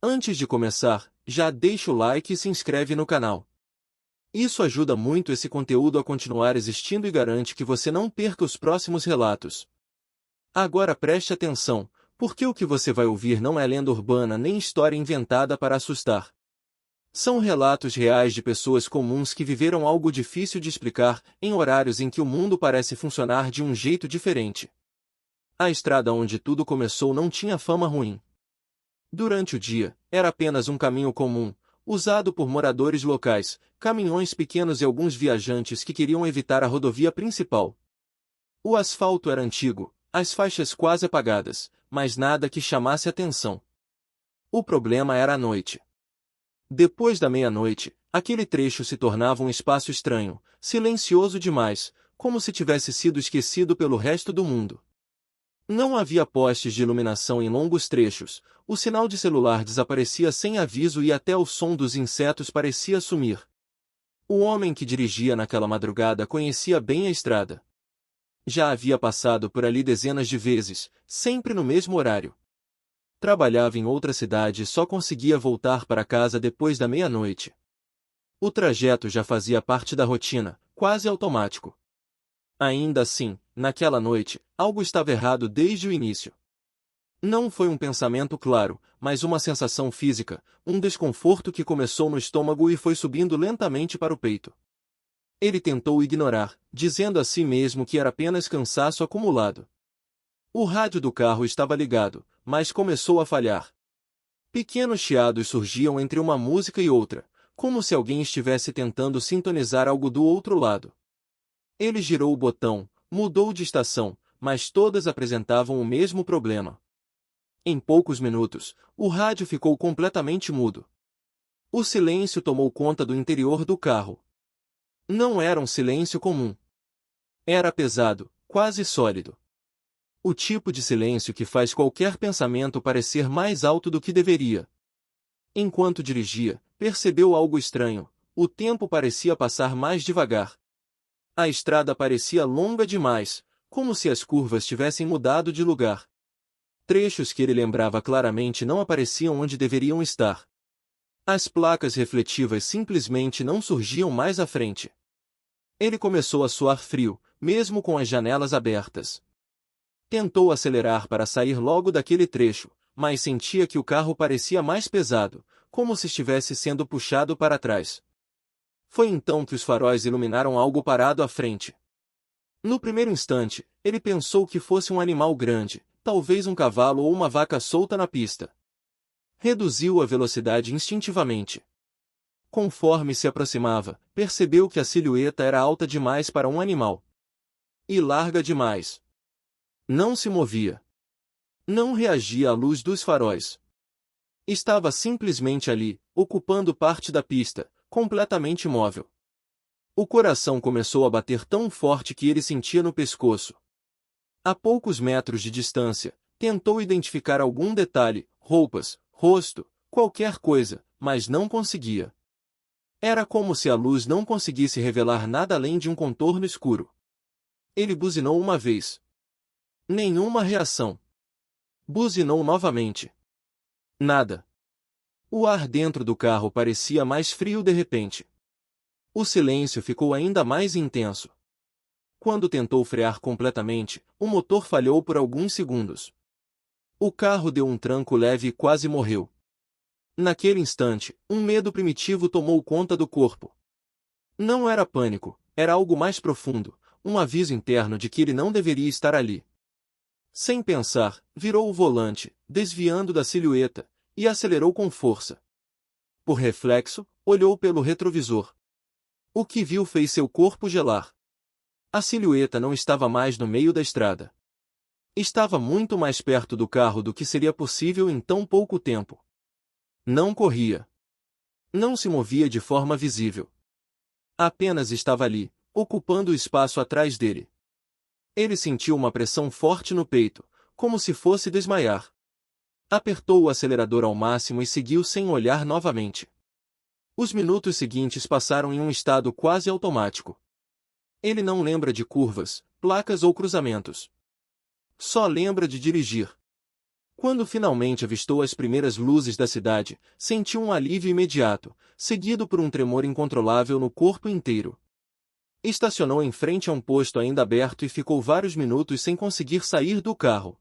Antes de começar, já deixa o like e se inscreve no canal. Isso ajuda muito esse conteúdo a continuar existindo e garante que você não perca os próximos relatos. Agora preste atenção, porque o que você vai ouvir não é lenda urbana nem história inventada para assustar. São relatos reais de pessoas comuns que viveram algo difícil de explicar, em horários em que o mundo parece funcionar de um jeito diferente. A estrada onde tudo começou não tinha fama ruim. Durante o dia, era apenas um caminho comum, usado por moradores locais, caminhões pequenos e alguns viajantes que queriam evitar a rodovia principal. O asfalto era antigo, as faixas quase apagadas, mas nada que chamasse atenção. O problema era a noite. Depois da meia-noite, aquele trecho se tornava um espaço estranho, silencioso demais, como se tivesse sido esquecido pelo resto do mundo. Não havia postes de iluminação em longos trechos, o sinal de celular desaparecia sem aviso e até o som dos insetos parecia sumir. O homem que dirigia naquela madrugada conhecia bem a estrada. Já havia passado por ali dezenas de vezes, sempre no mesmo horário. Trabalhava em outra cidade e só conseguia voltar para casa depois da meia-noite. O trajeto já fazia parte da rotina, quase automático. Ainda assim, naquela noite, algo estava errado desde o início. Não foi um pensamento claro, mas uma sensação física, um desconforto que começou no estômago e foi subindo lentamente para o peito. Ele tentou ignorar, dizendo a si mesmo que era apenas cansaço acumulado. O rádio do carro estava ligado, mas começou a falhar. Pequenos chiados surgiam entre uma música e outra, como se alguém estivesse tentando sintonizar algo do outro lado. Ele girou o botão, mudou de estação, mas todas apresentavam o mesmo problema. Em poucos minutos, o rádio ficou completamente mudo. O silêncio tomou conta do interior do carro. Não era um silêncio comum. Era pesado, quase sólido. O tipo de silêncio que faz qualquer pensamento parecer mais alto do que deveria. Enquanto dirigia, percebeu algo estranho. O tempo parecia passar mais devagar. A estrada parecia longa demais, como se as curvas tivessem mudado de lugar. Trechos que ele lembrava claramente não apareciam onde deveriam estar. As placas refletivas simplesmente não surgiam mais à frente. Ele começou a suar frio, mesmo com as janelas abertas. Tentou acelerar para sair logo daquele trecho, mas sentia que o carro parecia mais pesado, como se estivesse sendo puxado para trás. Foi então que os faróis iluminaram algo parado à frente. No primeiro instante, ele pensou que fosse um animal grande, talvez um cavalo ou uma vaca solta na pista. Reduziu a velocidade instintivamente. Conforme se aproximava, percebeu que a silhueta era alta demais para um animal. E larga demais. Não se movia. Não reagia à luz dos faróis. Estava simplesmente ali, ocupando parte da pista, completamente imóvel. O coração começou a bater tão forte que ele sentia no pescoço. A poucos metros de distância, tentou identificar algum detalhe, roupas, rosto, qualquer coisa, mas não conseguia. Era como se a luz não conseguisse revelar nada além de um contorno escuro. Ele buzinou uma vez. Nenhuma reação. Buzinou novamente. Nada. O ar dentro do carro parecia mais frio de repente. O silêncio ficou ainda mais intenso. Quando tentou frear completamente, o motor falhou por alguns segundos. O carro deu um tranco leve e quase morreu. Naquele instante, um medo primitivo tomou conta do corpo. Não era pânico, era algo mais profundo, um aviso interno de que ele não deveria estar ali. Sem pensar, virou o volante, desviando da silhueta, e acelerou com força. Por reflexo, olhou pelo retrovisor. O que viu fez seu corpo gelar. A silhueta não estava mais no meio da estrada. Estava muito mais perto do carro do que seria possível em tão pouco tempo. Não corria. Não se movia de forma visível. Apenas estava ali, ocupando o espaço atrás dele. Ele sentiu uma pressão forte no peito, como se fosse desmaiar. Apertou o acelerador ao máximo e seguiu sem olhar novamente. Os minutos seguintes passaram em um estado quase automático. Ele não lembra de curvas, placas ou cruzamentos. Só lembra de dirigir. Quando finalmente avistou as primeiras luzes da cidade, sentiu um alívio imediato, seguido por um tremor incontrolável no corpo inteiro. Estacionou em frente a um posto ainda aberto e ficou vários minutos sem conseguir sair do carro.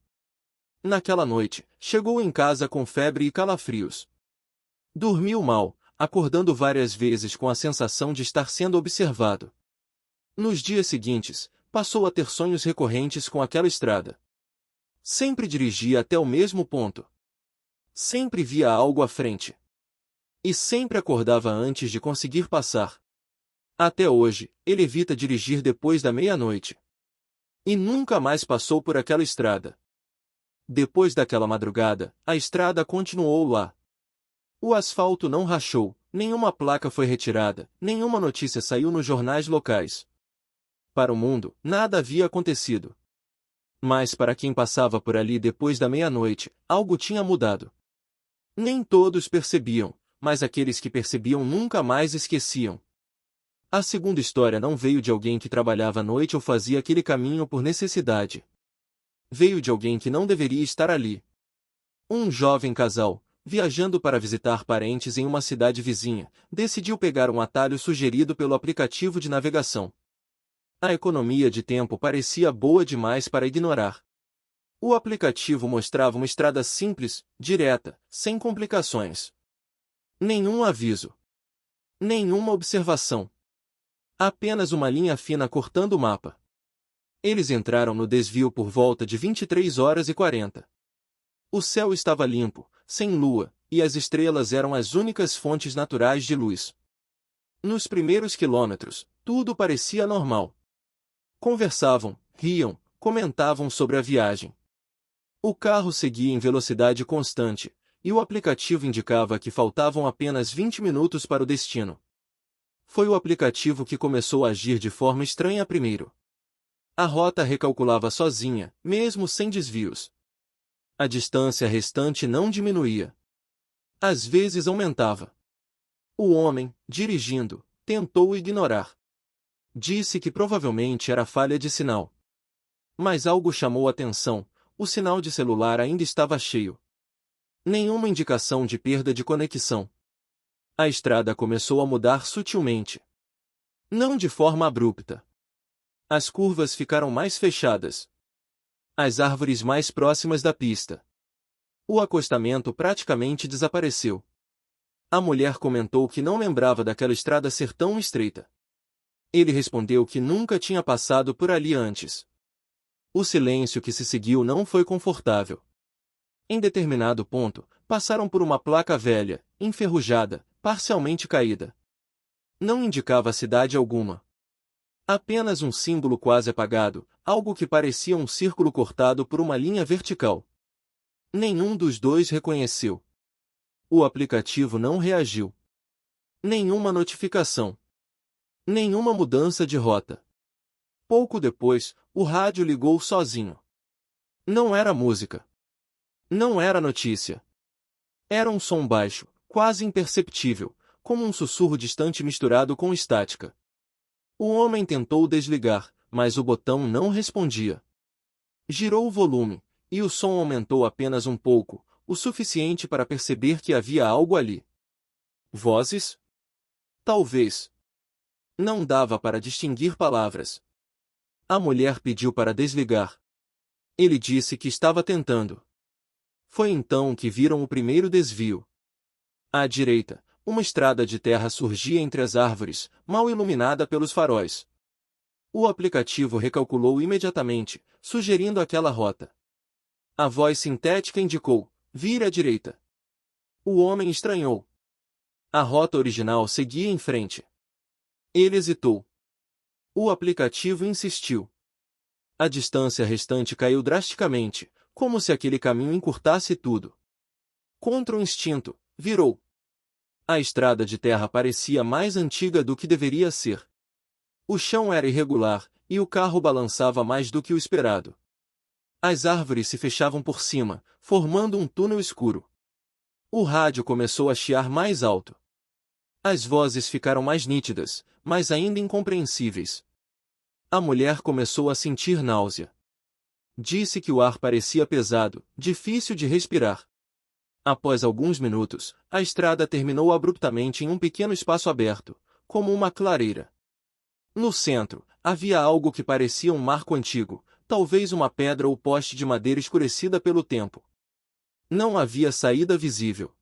Naquela noite, chegou em casa com febre e calafrios. Dormiu mal, acordando várias vezes com a sensação de estar sendo observado. Nos dias seguintes, passou a ter sonhos recorrentes com aquela estrada. Sempre dirigia até o mesmo ponto. Sempre via algo à frente. E sempre acordava antes de conseguir passar. Até hoje, ele evita dirigir depois da meia-noite. E nunca mais passou por aquela estrada. Depois daquela madrugada, a estrada continuou lá. O asfalto não rachou, nenhuma placa foi retirada, nenhuma notícia saiu nos jornais locais. Para o mundo, nada havia acontecido. Mas para quem passava por ali depois da meia-noite, algo tinha mudado. Nem todos percebiam, mas aqueles que percebiam nunca mais esqueciam. A segunda história não veio de alguém que trabalhava à noite ou fazia aquele caminho por necessidade. Veio de alguém que não deveria estar ali. Um jovem casal, viajando para visitar parentes em uma cidade vizinha, decidiu pegar um atalho sugerido pelo aplicativo de navegação. A economia de tempo parecia boa demais para ignorar. O aplicativo mostrava uma estrada simples, direta, sem complicações. Nenhum aviso. Nenhuma observação. Apenas uma linha fina cortando o mapa. Eles entraram no desvio por volta de 23h40. O céu estava limpo, sem lua, e as estrelas eram as únicas fontes naturais de luz. Nos primeiros quilômetros, tudo parecia normal. Conversavam, riam, comentavam sobre a viagem. O carro seguia em velocidade constante, e o aplicativo indicava que faltavam apenas 20 minutos para o destino. Foi o aplicativo que começou a agir de forma estranha primeiro. A rota recalculava sozinha, mesmo sem desvios. A distância restante não diminuía. Às vezes aumentava. O homem, dirigindo, tentou ignorar. Disse que provavelmente era falha de sinal. Mas algo chamou a atenção: o sinal de celular ainda estava cheio. Nenhuma indicação de perda de conexão. A estrada começou a mudar sutilmente. Não de forma abrupta. As curvas ficaram mais fechadas. As árvores mais próximas da pista. O acostamento praticamente desapareceu. A mulher comentou que não lembrava daquela estrada ser tão estreita. Ele respondeu que nunca tinha passado por ali antes. O silêncio que se seguiu não foi confortável. Em determinado ponto, passaram por uma placa velha, enferrujada, parcialmente caída. Não indicava cidade alguma. Apenas um símbolo quase apagado, algo que parecia um círculo cortado por uma linha vertical. Nenhum dos dois reconheceu. O aplicativo não reagiu. Nenhuma notificação. Nenhuma mudança de rota. Pouco depois, o rádio ligou sozinho. Não era música. Não era notícia. Era um som baixo, quase imperceptível, como um sussurro distante misturado com estática. O homem tentou desligar, mas o botão não respondia. Girou o volume, e o som aumentou apenas um pouco, o suficiente para perceber que havia algo ali. Vozes? Talvez. Não dava para distinguir palavras. A mulher pediu para desligar. Ele disse que estava tentando. Foi então que viram o primeiro desvio. À direita, uma estrada de terra surgia entre as árvores, mal iluminada pelos faróis. O aplicativo recalculou imediatamente, sugerindo aquela rota. A voz sintética indicou: vire à direita. O homem estranhou. A rota original seguia em frente. Ele hesitou. O aplicativo insistiu. A distância restante caiu drasticamente, como se aquele caminho encurtasse tudo. Contra o instinto, virou. A estrada de terra parecia mais antiga do que deveria ser. O chão era irregular, e o carro balançava mais do que o esperado. As árvores se fechavam por cima, formando um túnel escuro. O rádio começou a chiar mais alto. As vozes ficaram mais nítidas, mas ainda incompreensíveis. A mulher começou a sentir náusea. Disse que o ar parecia pesado, difícil de respirar. Após alguns minutos, a estrada terminou abruptamente em um pequeno espaço aberto, como uma clareira. No centro, havia algo que parecia um marco antigo, talvez uma pedra ou poste de madeira escurecida pelo tempo. Não havia saída visível.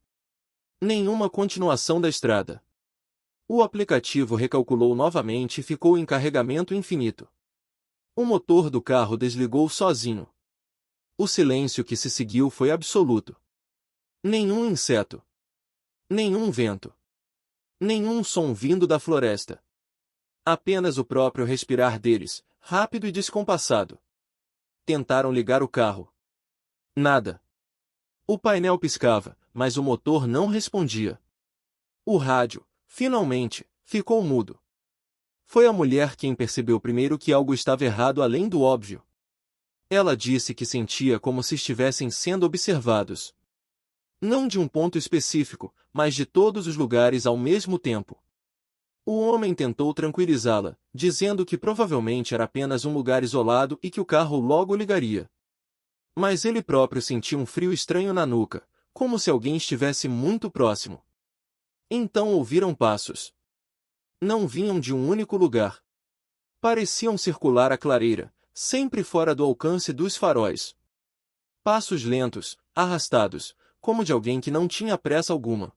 Nenhuma continuação da estrada. O aplicativo recalculou novamente e ficou em carregamento infinito. O motor do carro desligou sozinho. O silêncio que se seguiu foi absoluto. Nenhum inseto. Nenhum vento. Nenhum som vindo da floresta. Apenas o próprio respirar deles, rápido e descompassado. Tentaram ligar o carro. Nada. O painel piscava, mas o motor não respondia. O rádio, finalmente, ficou mudo. Foi a mulher quem percebeu primeiro que algo estava errado além do óbvio. Ela disse que sentia como se estivessem sendo observados. Não de um ponto específico, mas de todos os lugares ao mesmo tempo. O homem tentou tranquilizá-la, dizendo que provavelmente era apenas um lugar isolado e que o carro logo ligaria. Mas ele próprio sentia um frio estranho na nuca, como se alguém estivesse muito próximo. Então ouviram passos. Não vinham de um único lugar. Pareciam circular a clareira, sempre fora do alcance dos faróis. Passos lentos, arrastados, como de alguém que não tinha pressa alguma.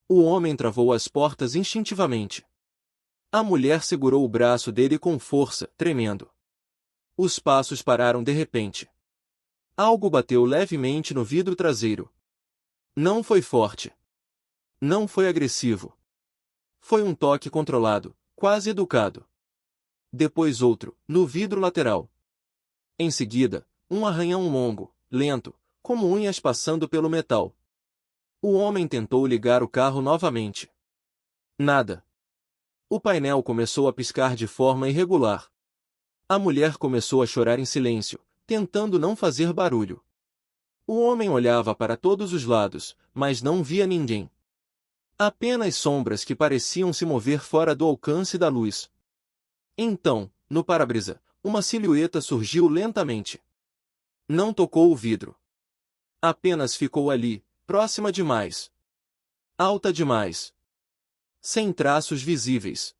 O homem travou as portas instintivamente. A mulher segurou o braço dele com força, tremendo. Os passos pararam de repente. Algo bateu levemente no vidro traseiro. Não foi forte. Não foi agressivo. Foi um toque controlado, quase educado. Depois outro, no vidro lateral. Em seguida, um arranhão longo, lento, como unhas passando pelo metal. O homem tentou ligar o carro novamente. Nada. O painel começou a piscar de forma irregular. A mulher começou a chorar em silêncio, tentando não fazer barulho. O homem olhava para todos os lados, mas não via ninguém. Apenas sombras que pareciam se mover fora do alcance da luz. Então, no para-brisa, uma silhueta surgiu lentamente. Não tocou o vidro. Apenas ficou ali, próxima demais. Alta demais. Sem traços visíveis.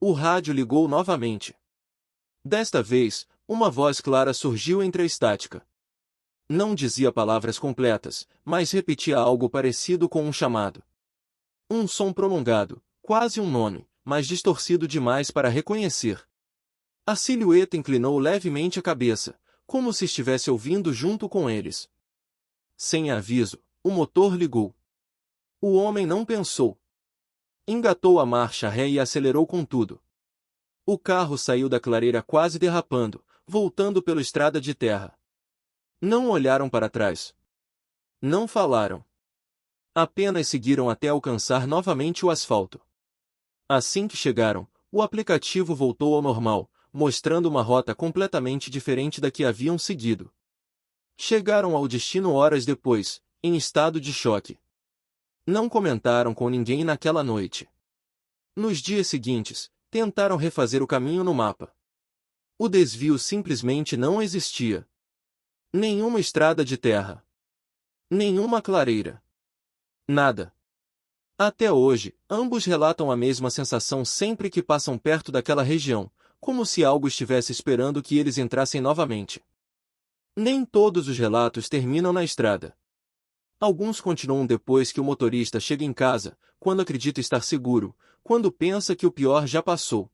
O rádio ligou novamente. Desta vez, uma voz clara surgiu entre a estática. Não dizia palavras completas, mas repetia algo parecido com um chamado. Um som prolongado, quase um nome, mas distorcido demais para reconhecer. A silhueta inclinou levemente a cabeça, como se estivesse ouvindo junto com eles. Sem aviso, o motor ligou. O homem não pensou. Engatou a marcha ré e acelerou com tudo. O carro saiu da clareira quase derrapando, voltando pela estrada de terra. Não olharam para trás. Não falaram. Apenas seguiram até alcançar novamente o asfalto. Assim que chegaram, o aplicativo voltou ao normal, mostrando uma rota completamente diferente da que haviam seguido. Chegaram ao destino horas depois, em estado de choque. Não comentaram com ninguém naquela noite. Nos dias seguintes, tentaram refazer o caminho no mapa. O desvio simplesmente não existia. Nenhuma estrada de terra. Nenhuma clareira. Nada. Até hoje, ambos relatam a mesma sensação sempre que passam perto daquela região, como se algo estivesse esperando que eles entrassem novamente. Nem todos os relatos terminam na estrada. Alguns continuam depois que o motorista chega em casa, quando acredita estar seguro, quando pensa que o pior já passou.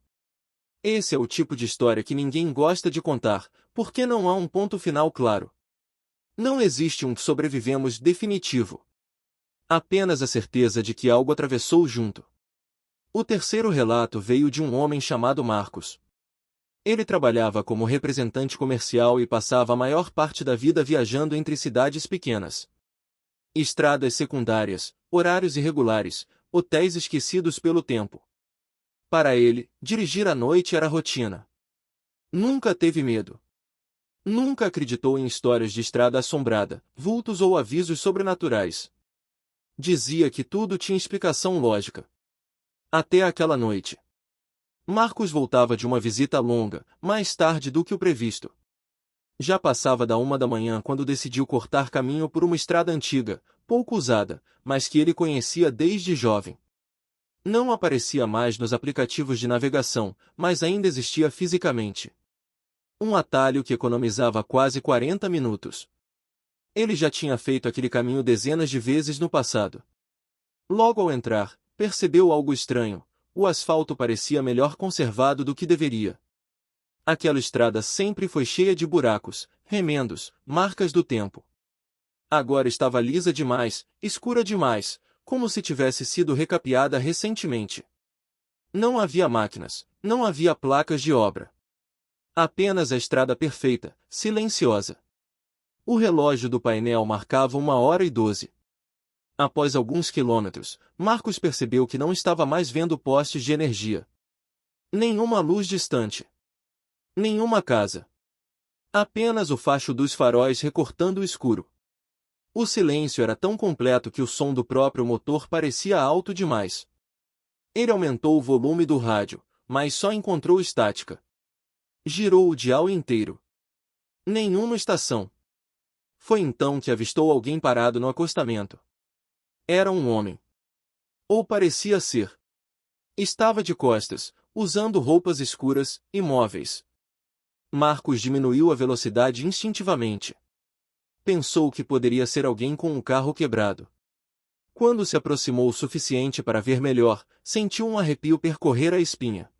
Esse é o tipo de história que ninguém gosta de contar, porque não há um ponto final claro. Não existe um sobrevivemos definitivo. Apenas a certeza de que algo atravessou junto. O terceiro relato veio de um homem chamado Marcos. Ele trabalhava como representante comercial e passava a maior parte da vida viajando entre cidades pequenas. Estradas secundárias, horários irregulares, hotéis esquecidos pelo tempo. Para ele, dirigir à noite era rotina. Nunca teve medo. Nunca acreditou em histórias de estrada assombrada, vultos ou avisos sobrenaturais. Dizia que tudo tinha explicação lógica. Até aquela noite. Marcos voltava de uma visita longa, mais tarde do que o previsto. Já passava da 1 da manhã quando decidiu cortar caminho por uma estrada antiga, pouco usada, mas que ele conhecia desde jovem. Não aparecia mais nos aplicativos de navegação, mas ainda existia fisicamente. Um atalho que economizava quase 40 minutos. Ele já tinha feito aquele caminho dezenas de vezes no passado. Logo ao entrar, percebeu algo estranho. O asfalto parecia melhor conservado do que deveria. Aquela estrada sempre foi cheia de buracos, remendos, marcas do tempo. Agora estava lisa demais, escura demais, como se tivesse sido recapeada recentemente. Não havia máquinas, não havia placas de obra. Apenas a estrada perfeita, silenciosa. O relógio do painel marcava 1h12. Após alguns quilômetros, Marcos percebeu que não estava mais vendo postes de energia. Nenhuma luz distante. Nenhuma casa. Apenas o facho dos faróis recortando o escuro. O silêncio era tão completo que o som do próprio motor parecia alto demais. Ele aumentou o volume do rádio, mas só encontrou estática. Girou o dial inteiro. Nenhuma estação. Foi então que avistou alguém parado no acostamento. Era um homem. Ou parecia ser. Estava de costas, usando roupas escuras, imóveis. Marcos diminuiu a velocidade instintivamente. Pensou que poderia ser alguém com um carro quebrado. Quando se aproximou o suficiente para ver melhor, sentiu um arrepio percorrer a espinha.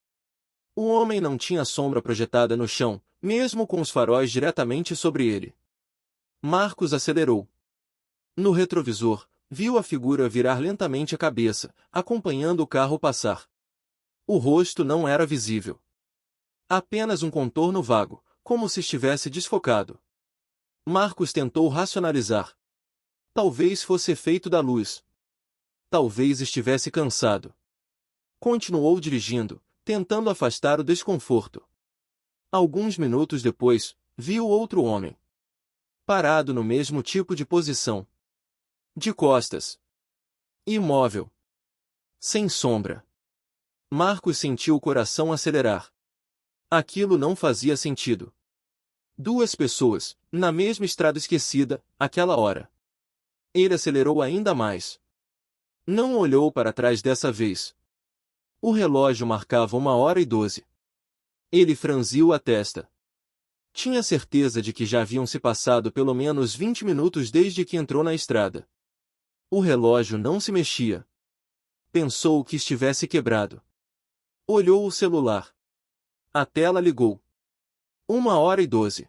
O homem não tinha sombra projetada no chão, mesmo com os faróis diretamente sobre ele. Marcos acelerou. No retrovisor, viu a figura virar lentamente a cabeça, acompanhando o carro passar. O rosto não era visível. Apenas um contorno vago, como se estivesse desfocado. Marcos tentou racionalizar. Talvez fosse efeito da luz. Talvez estivesse cansado. Continuou dirigindo, tentando afastar o desconforto. Alguns minutos depois, viu outro homem. Parado no mesmo tipo de posição. De costas. Imóvel. Sem sombra. Marcos sentiu o coração acelerar. Aquilo não fazia sentido. Duas pessoas, na mesma estrada esquecida, àquela hora. Ele acelerou ainda mais. Não olhou para trás dessa vez. O relógio marcava 1h12. Ele franziu a testa. Tinha certeza de que já haviam se passado pelo menos 20 minutos desde que entrou na estrada. O relógio não se mexia. Pensou que estivesse quebrado. Olhou o celular. A tela ligou. 1h12.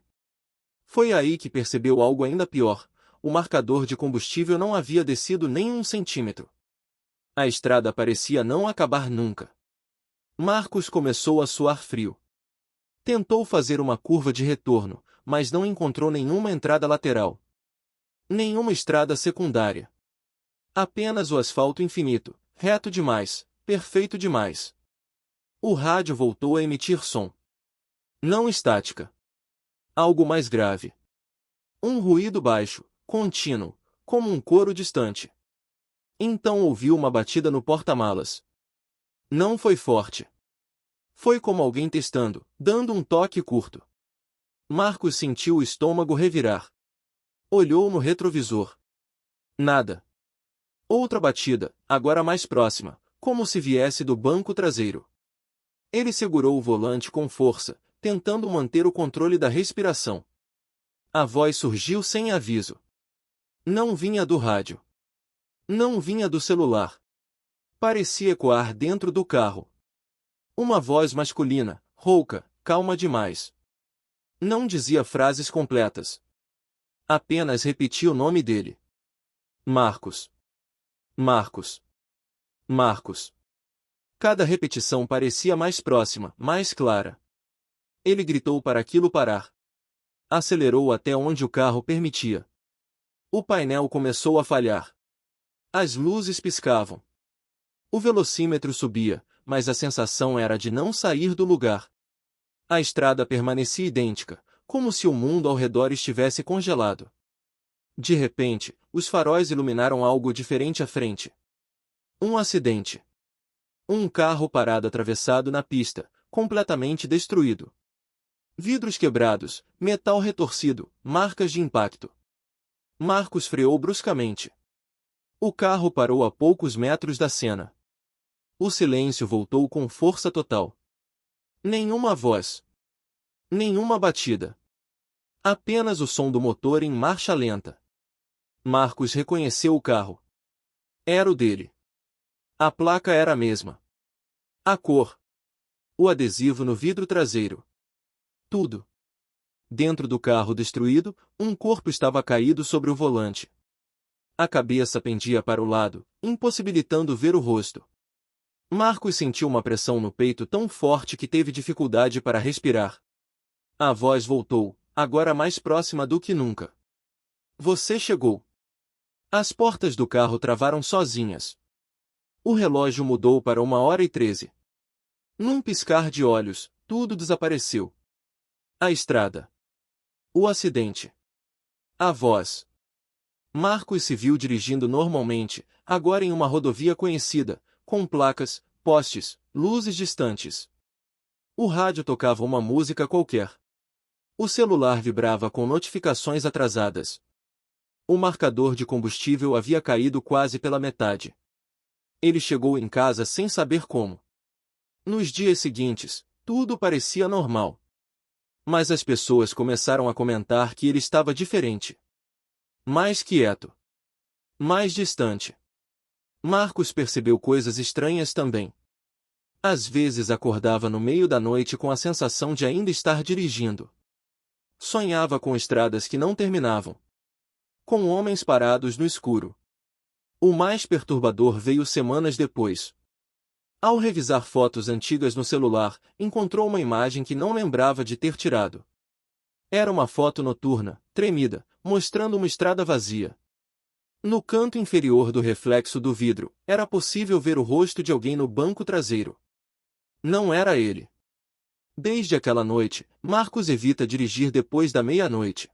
Foi aí que percebeu algo ainda pior. O marcador de combustível não havia descido nem 1 centímetro. A estrada parecia não acabar nunca. Marcos começou a suar frio. Tentou fazer uma curva de retorno, mas não encontrou nenhuma entrada lateral. Nenhuma estrada secundária. Apenas o asfalto infinito, reto demais, perfeito demais. O rádio voltou a emitir som. Não estática. Algo mais grave. Um ruído baixo, contínuo, como um coro distante. Então ouviu uma batida no porta-malas. Não foi forte. Foi como alguém testando, dando um toque curto. Marcos sentiu o estômago revirar. Olhou no retrovisor. Nada. Outra batida, agora mais próxima, como se viesse do banco traseiro. Ele segurou o volante com força, tentando manter o controle da respiração. A voz surgiu sem aviso. Não vinha do rádio. Não vinha do celular. Parecia ecoar dentro do carro. Uma voz masculina, rouca, calma demais. Não dizia frases completas. Apenas repetia o nome dele. Marcos. Marcos. Marcos. Cada repetição parecia mais próxima, mais clara. Ele gritou para aquilo parar. Acelerou até onde o carro permitia. O painel começou a falhar. As luzes piscavam. O velocímetro subia, mas a sensação era de não sair do lugar. A estrada permanecia idêntica, como se o mundo ao redor estivesse congelado. De repente, os faróis iluminaram algo diferente à frente. Um acidente. Um carro parado atravessado na pista, completamente destruído. Vidros quebrados, metal retorcido, marcas de impacto. Marcos freou bruscamente. O carro parou a poucos metros da cena. O silêncio voltou com força total. Nenhuma voz. Nenhuma batida. Apenas o som do motor em marcha lenta. Marcos reconheceu o carro. Era o dele. A placa era a mesma. A cor. O adesivo no vidro traseiro. Tudo. Dentro do carro destruído, um corpo estava caído sobre o volante. A cabeça pendia para o lado, impossibilitando ver o rosto. Marcos sentiu uma pressão no peito tão forte que teve dificuldade para respirar. A voz voltou, agora mais próxima do que nunca. Você chegou. As portas do carro travaram sozinhas. O relógio mudou para 1h13. Num piscar de olhos, tudo desapareceu. A estrada. O acidente. A voz. Marcos se viu dirigindo normalmente, agora em uma rodovia conhecida, com placas, postes, luzes distantes. O rádio tocava uma música qualquer. O celular vibrava com notificações atrasadas. O marcador de combustível havia caído quase pela metade. Ele chegou em casa sem saber como. Nos dias seguintes, tudo parecia normal. Mas as pessoas começaram a comentar que ele estava diferente. Mais quieto. Mais distante. Marcos percebeu coisas estranhas também. Às vezes acordava no meio da noite com a sensação de ainda estar dirigindo. Sonhava com estradas que não terminavam. Com homens parados no escuro. O mais perturbador veio semanas depois. Ao revisar fotos antigas no celular, encontrou uma imagem que não lembrava de ter tirado. Era uma foto noturna, tremida, mostrando uma estrada vazia. No canto inferior do reflexo do vidro, era possível ver o rosto de alguém no banco traseiro. Não era ele. Desde aquela noite, Marcos evita dirigir depois da meia-noite.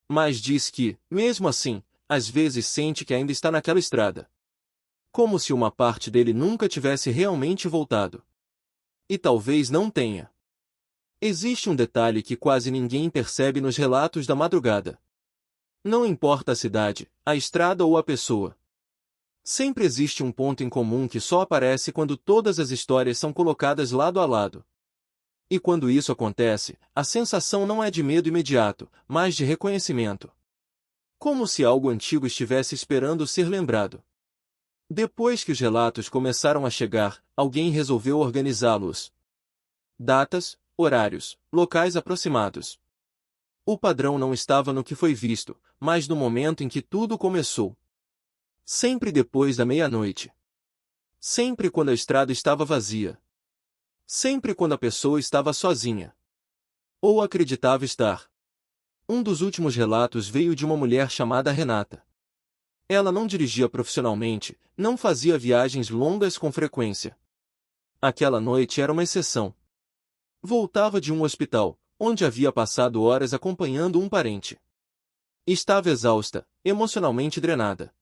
Mas diz que, mesmo assim, às vezes sente que ainda está naquela estrada. Como se uma parte dele nunca tivesse realmente voltado. E talvez não tenha. Existe um detalhe que quase ninguém percebe nos relatos da madrugada. Não importa a cidade, a estrada ou a pessoa. Sempre existe um ponto em comum que só aparece quando todas as histórias são colocadas lado a lado. E quando isso acontece, a sensação não é de medo imediato, mas de reconhecimento. Como se algo antigo estivesse esperando ser lembrado. Depois que os relatos começaram a chegar, alguém resolveu organizá-los. Datas, horários, locais aproximados. O padrão não estava no que foi visto, mas no momento em que tudo começou. Sempre depois da meia-noite. Sempre quando a estrada estava vazia. Sempre quando a pessoa estava sozinha. Ou acreditava estar. Um dos últimos relatos veio de uma mulher chamada Renata. Ela não dirigia profissionalmente, não fazia viagens longas com frequência. Aquela noite era uma exceção. Voltava de um hospital, onde havia passado horas acompanhando um parente. Estava exausta, emocionalmente drenada.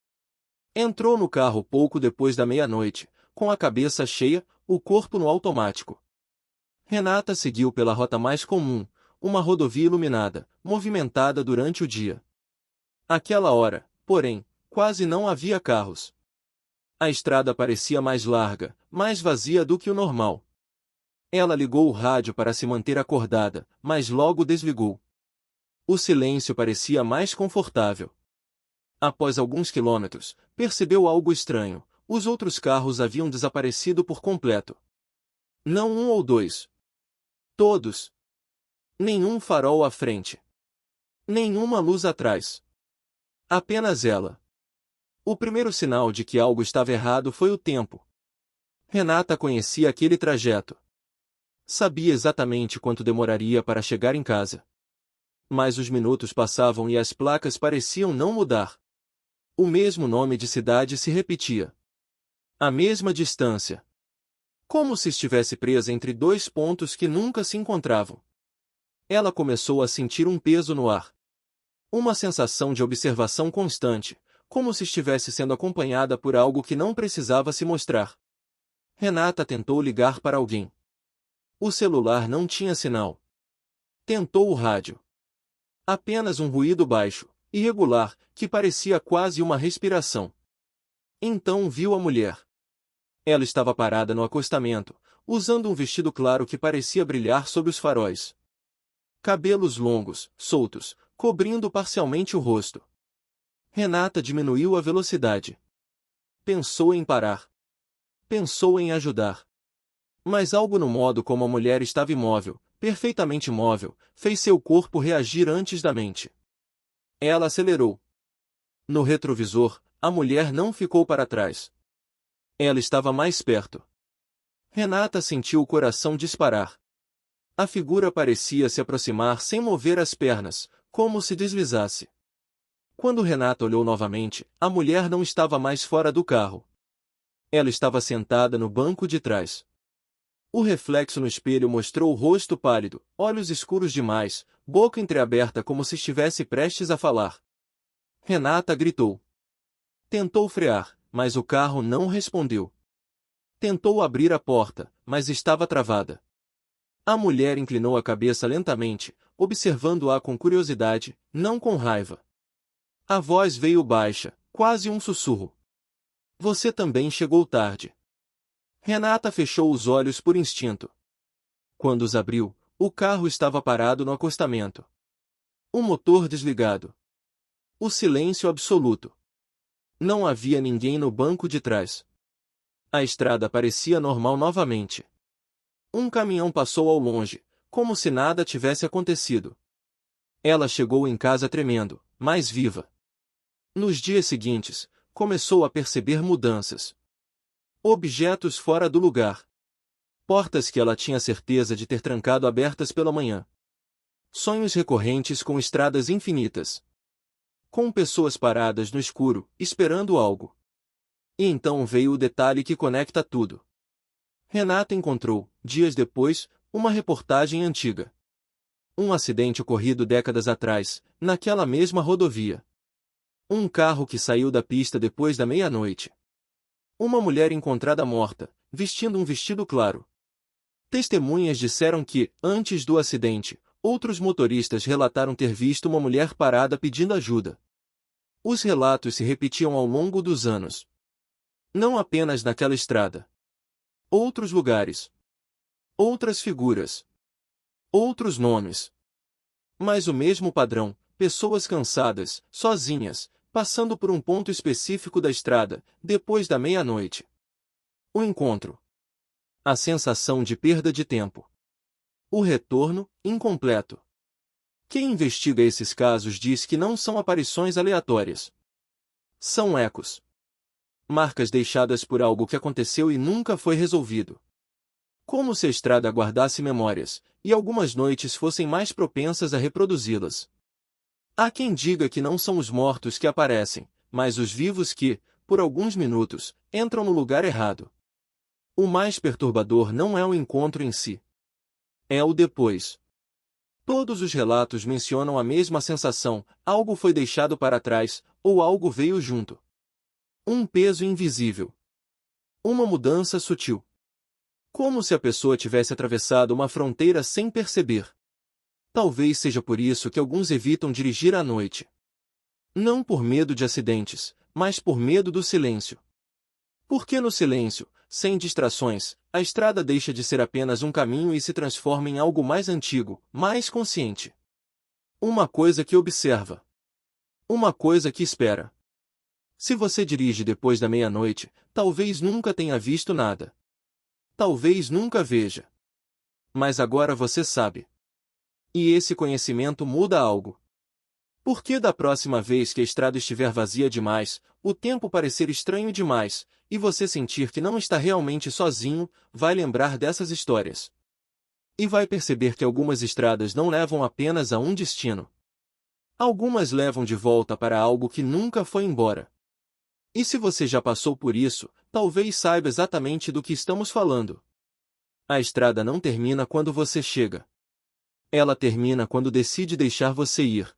Entrou no carro pouco depois da meia-noite, com a cabeça cheia, o corpo no automático. Renata seguiu pela rota mais comum, uma rodovia iluminada, movimentada durante o dia. Àquela hora, porém, quase não havia carros. A estrada parecia mais larga, mais vazia do que o normal. Ela ligou o rádio para se manter acordada, mas logo desligou. O silêncio parecia mais confortável. Após alguns quilômetros, percebeu algo estranho. Os outros carros haviam desaparecido por completo. Não um ou dois. Todos. Nenhum farol à frente. Nenhuma luz atrás. Apenas ela. O primeiro sinal de que algo estava errado foi o tempo. Renata conhecia aquele trajeto. Sabia exatamente quanto demoraria para chegar em casa. Mas os minutos passavam e as placas pareciam não mudar. O mesmo nome de cidade se repetia. A mesma distância. Como se estivesse presa entre dois pontos que nunca se encontravam. Ela começou a sentir um peso no ar. Uma sensação de observação constante, como se estivesse sendo acompanhada por algo que não precisava se mostrar. Renata tentou ligar para alguém. O celular não tinha sinal. Tentou o rádio. Apenas um ruído baixo, irregular, que parecia quase uma respiração. Então viu a mulher. Ela estava parada no acostamento, usando um vestido claro que parecia brilhar sob os faróis. Cabelos longos, soltos, cobrindo parcialmente o rosto. Renata diminuiu a velocidade. Pensou em parar. Pensou em ajudar. Mas algo no modo como a mulher estava imóvel, perfeitamente imóvel, fez seu corpo reagir antes da mente. Ela acelerou. No retrovisor, a mulher não ficou para trás. Ela estava mais perto. Renata sentiu o coração disparar. A figura parecia se aproximar sem mover as pernas, como se deslizasse. Quando Renata olhou novamente, a mulher não estava mais fora do carro. Ela estava sentada no banco de trás. O reflexo no espelho mostrou o rosto pálido, olhos escuros demais, boca entreaberta como se estivesse prestes a falar. Renata gritou. Tentou frear, mas o carro não respondeu. Tentou abrir a porta, mas estava travada. A mulher inclinou a cabeça lentamente, observando-a com curiosidade, não com raiva. A voz veio baixa, quase um sussurro. Você também chegou tarde. Renata fechou os olhos por instinto. Quando os abriu, o carro estava parado no acostamento. O motor desligado. O silêncio absoluto. Não havia ninguém no banco de trás. A estrada parecia normal novamente. Um caminhão passou ao longe, como se nada tivesse acontecido. Ela chegou em casa tremendo, mais viva. Nos dias seguintes, começou a perceber mudanças. Objetos fora do lugar. Portas que ela tinha certeza de ter trancado abertas pela manhã. Sonhos recorrentes com estradas infinitas. Com pessoas paradas no escuro, esperando algo. E então veio o detalhe que conecta tudo. Renata encontrou, dias depois, uma reportagem antiga. Um acidente ocorrido décadas atrás, naquela mesma rodovia. Um carro que saiu da pista depois da meia-noite. Uma mulher encontrada morta, vestindo um vestido claro. Testemunhas disseram que, antes do acidente, outros motoristas relataram ter visto uma mulher parada pedindo ajuda. Os relatos se repetiam ao longo dos anos. Não apenas naquela estrada. Outros lugares. Outras figuras. Outros nomes. Mas o mesmo padrão, pessoas cansadas, sozinhas, passando por um ponto específico da estrada, depois da meia-noite. O encontro. A sensação de perda de tempo. O retorno, incompleto. Quem investiga esses casos diz que não são aparições aleatórias. São ecos. Marcas deixadas por algo que aconteceu e nunca foi resolvido. Como se a estrada guardasse memórias, e algumas noites fossem mais propensas a reproduzi-las. Há quem diga que não são os mortos que aparecem, mas os vivos que, por alguns minutos, entram no lugar errado. O mais perturbador não é o encontro em si. É o depois. Todos os relatos mencionam a mesma sensação: algo foi deixado para trás, ou algo veio junto. Um peso invisível. Uma mudança sutil. Como se a pessoa tivesse atravessado uma fronteira sem perceber. Talvez seja por isso que alguns evitam dirigir à noite. Não por medo de acidentes, mas por medo do silêncio. Porque no silêncio, sem distrações, a estrada deixa de ser apenas um caminho e se transforma em algo mais antigo, mais consciente. Uma coisa que observa. Uma coisa que espera. Se você dirige depois da meia-noite, talvez nunca tenha visto nada. Talvez nunca veja. Mas agora você sabe. E esse conhecimento muda algo. Porque da próxima vez que a estrada estiver vazia demais, o tempo parecer estranho demais, e você sentir que não está realmente sozinho, vai lembrar dessas histórias. E vai perceber que algumas estradas não levam apenas a um destino. Algumas levam de volta para algo que nunca foi embora. E se você já passou por isso, talvez saiba exatamente do que estamos falando. A estrada não termina quando você chega. Ela termina quando decide deixar você ir.